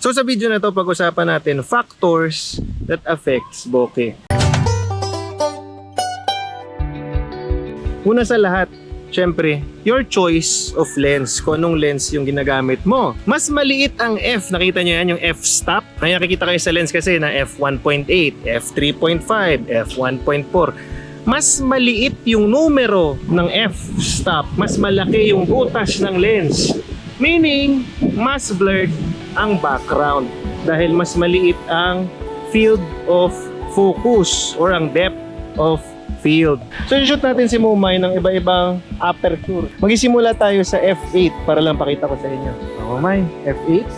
So sa video na to, pag-usapan natin factors that affects bokeh. Una sa lahat, syempre, your choice of lens, kung anong lens yung ginagamit mo. Mas maliit ang f, nakita nyo yan, yung f-stop. May nakikita kayo sa lens kasi na f1.8, f3.5, f1.4. Mas maliit yung numero ng f-stop, mas malaki yung butas ng lens. Meaning, mas blurred ang background dahil mas maliit ang field of focus or ang depth of field. So, shoot natin si Mumay ng iba-ibang aperture. Magsisimula tayo sa f8 para lang pakita ko sa inyo. Mumay, f8.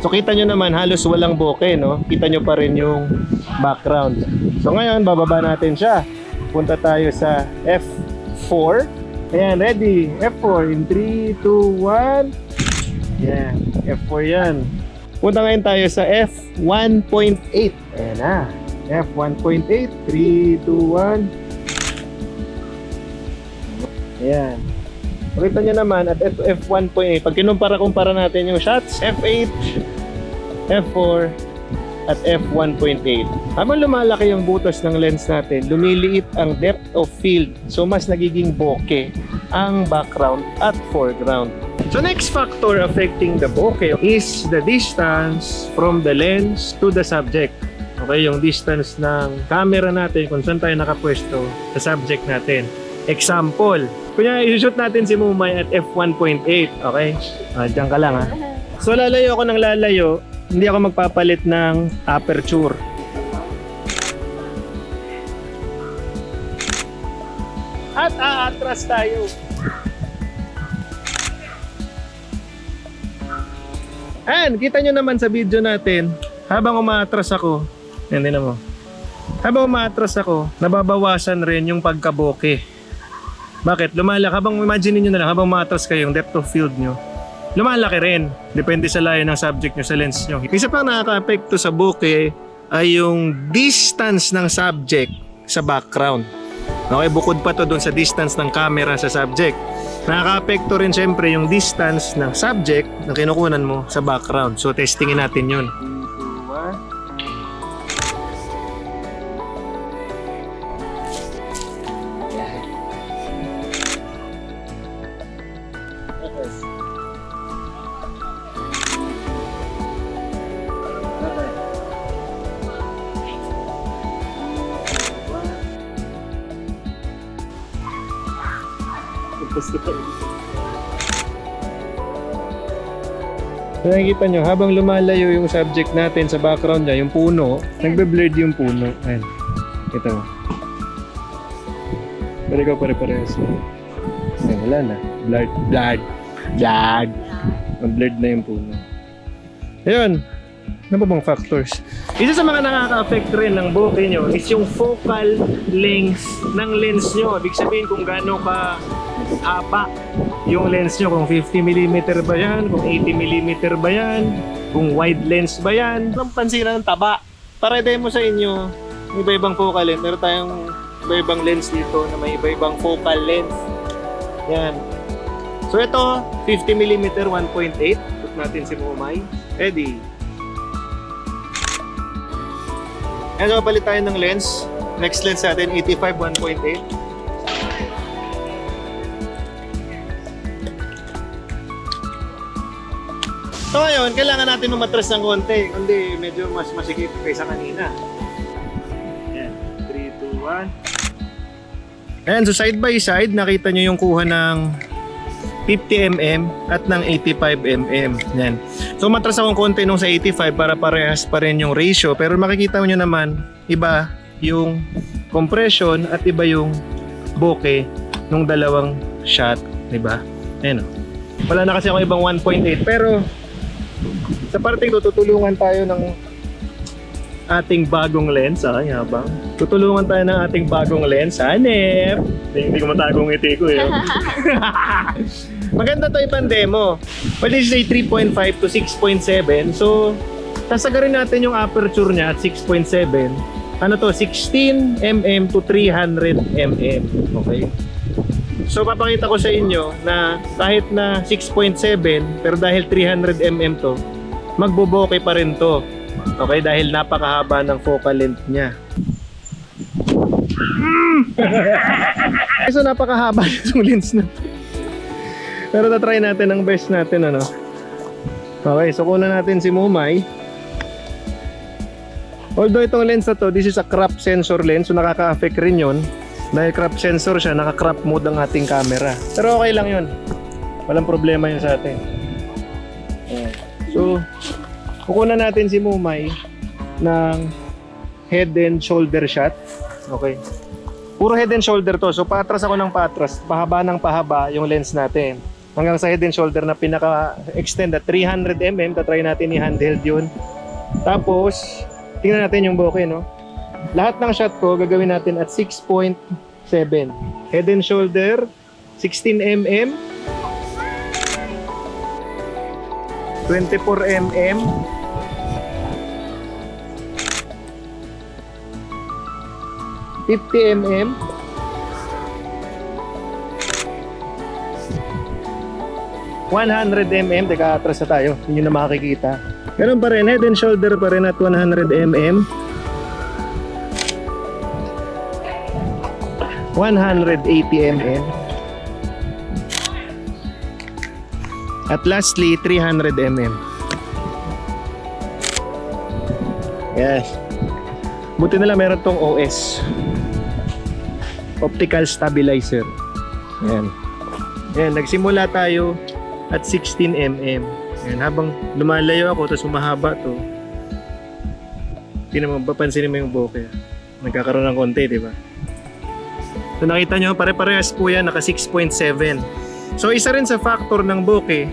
So, kita nyo naman, halos walang bokeh, no? Kita nyo pa rin yung background. So, ngayon, bababa natin siya. Punta tayo sa f4. Ayan, ready. F4 in 3, 2, 1. Ayan, F4 yan. Punta ngayon tayo sa f1.8. Ayan na. F1.8, 3, 2, 1. Ayan. Makita nyo naman at F1.8. Pag kinumpara natin yung shots, F8, F4, at F1.8. Habang lumalaki yung butas ng lens natin, lumiliit ang depth of field. So, mas nagiging bokeh ang background at foreground. So, next factor affecting the bokeh is the distance from the lens to the subject. Okay, yung distance ng camera natin kung saan tayo nakapwesto sa subject natin. Example, kunya i-shoot natin si Mumay at f1.8, okay? Diyan ka lang ha. So lalayo ako ng lalayo, hindi ako magpapalit ng aperture. At aatras tayo. And kita nyo naman sa video natin, habang umaatras ako, hindi na mo. Habang umaatras ako, nababawasan rin yung pagka-bokeh. Bakit? Lumalaki. Habang imagine niyo na lang, habang umaatras kayo, yung depth of field nyo, lumalaki rin. Depende sa layo ng subject nyo, sa lens nyo. Isa pang nakaka-apekto sa bokeh ay yung distance ng subject sa background. Okay, bukod pa to dun sa distance ng camera sa subject. Nakaka-apekto rin syempre yung distance ng subject na kinukunan mo sa background. So, testingin natin yun. So nakikita nyo, habang lumalayo yung subject natin sa background niya, yung puno, nagbe-blurred yung puno. Ayan, kita mo. Pero ikaw pare-parehas. Ayan, wala na. Blurred. Blurred na yung puno. Ayun. Ano ba bang factors? Isa sa mga nakaka-affect rin ng bokeh nyo is yung focal length ng lens nyo. Ibig sabihin kung gaano ka haba yung lens nyo, kung 50mm ba yan, kung 80mm ba yan, kung wide lens ba yan. Anong pansinan ng taba? Para demo sa inyo, iba-ibang focal length. Meron tayong iba-ibang lens dito na may iba-ibang focal length. Yan. So ito, 50mm 1.8. Put natin si Mumay. Ready. Ayan, so palit tayo ng lens. Next lens natin, 85 1.8. So ngayon, kailangan natin umatras ng konti. Kundi medyo mas masikip kaysa kanina. Ayan, 3, 2, 1. Ayan, so side by side, nakita nyo yung kuha ng 50mm at ng 85mm. Yan. So matras akong konti nung sa 85 para parehas pa rin yung ratio. Pero makikita nyo naman, iba yung compression at iba yung bokeh nung dalawang shot. Diba? Ayan o. Wala na kasi akong ibang 1.8. Pero sa parting to, tutulungan tayo ng ating bagong lens. Yabang. Tutulungan tayo ng ating bagong lens. Hanep! Hindi ko matagong ngiti ko eh. Maganda to ipandemo. Pwede say 3.5 to 6.7. So, sasagarin natin yung aperture niya at 6.7. Ano to? 16mm to 300mm. Okay? So, papakita ko sa inyo na kahit na 6.7, pero dahil 300mm to, magbo-bokeh pa rin to. Okay, dahil napakahaba ng focal length niya. So napakahaba yung lens na to. Pero tatry natin ang best natin, ano. Okay, so kunan natin si Mumay. Although itong lens na to, this is a crop sensor lens, so nakaka-affect rin yun. Dahil crop sensor siya, naka-crop mode ang ating camera. Pero okay lang yun. Walang problema yun sa atin. Ayan. So, kukunan natin si Mumay ng head and shoulder shot. Okay. Puro head and shoulder to. So, patras ako ng patras. Pahaba ng pahaba yung lens natin. Hanggang sa head and shoulder na pinaka-extend at 300mm. Tatry natin i-handheld yun. Tapos, tingnan natin yung bokeh, no? Lahat ng shot ko, gagawin natin at 6.7. Head and shoulder, 16mm. 24mm. 50mm. 100mm. Teka, atras na tayo. Hindi nyo na makikita. Ganun pa rin, head and shoulder pa rin at 100mm. 180mm. At lastly, 300mm. Yes. Buti na lang meron tong OS. Optical Stabilizer. Yan. Yan, nagsimula tayo at 16mm. Yan, habang lumalayo ako, tapos humahaba to. Hindi naman, papansinin mo yung bokeh. Nagkakaroon ng konti, di ba? So nakita nyo, pare-parehas po yan, naka 6.7. So isa rin sa factor ng bokeh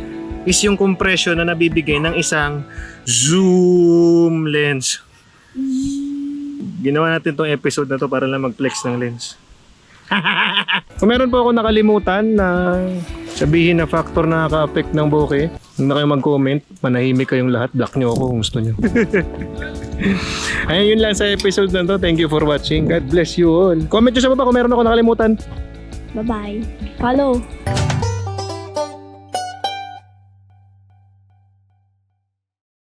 is yung compression na nabibigay ng isang zoom lens. Ginawa natin tong episode na to para lang mag-flex ng lens. Kung meron po ako nakalimutan na sabihin na factor na nakaka-affect ng bokeh, huwag na kayo mag-comment, manahimik kayong lahat, block nyo ako kung gusto nyo. Ayun, yun lang sa episode na to. Thank you for watching. God bless you all. Comment nyo sa baba kung meron ako nakalimutan. Bye-bye. Follow.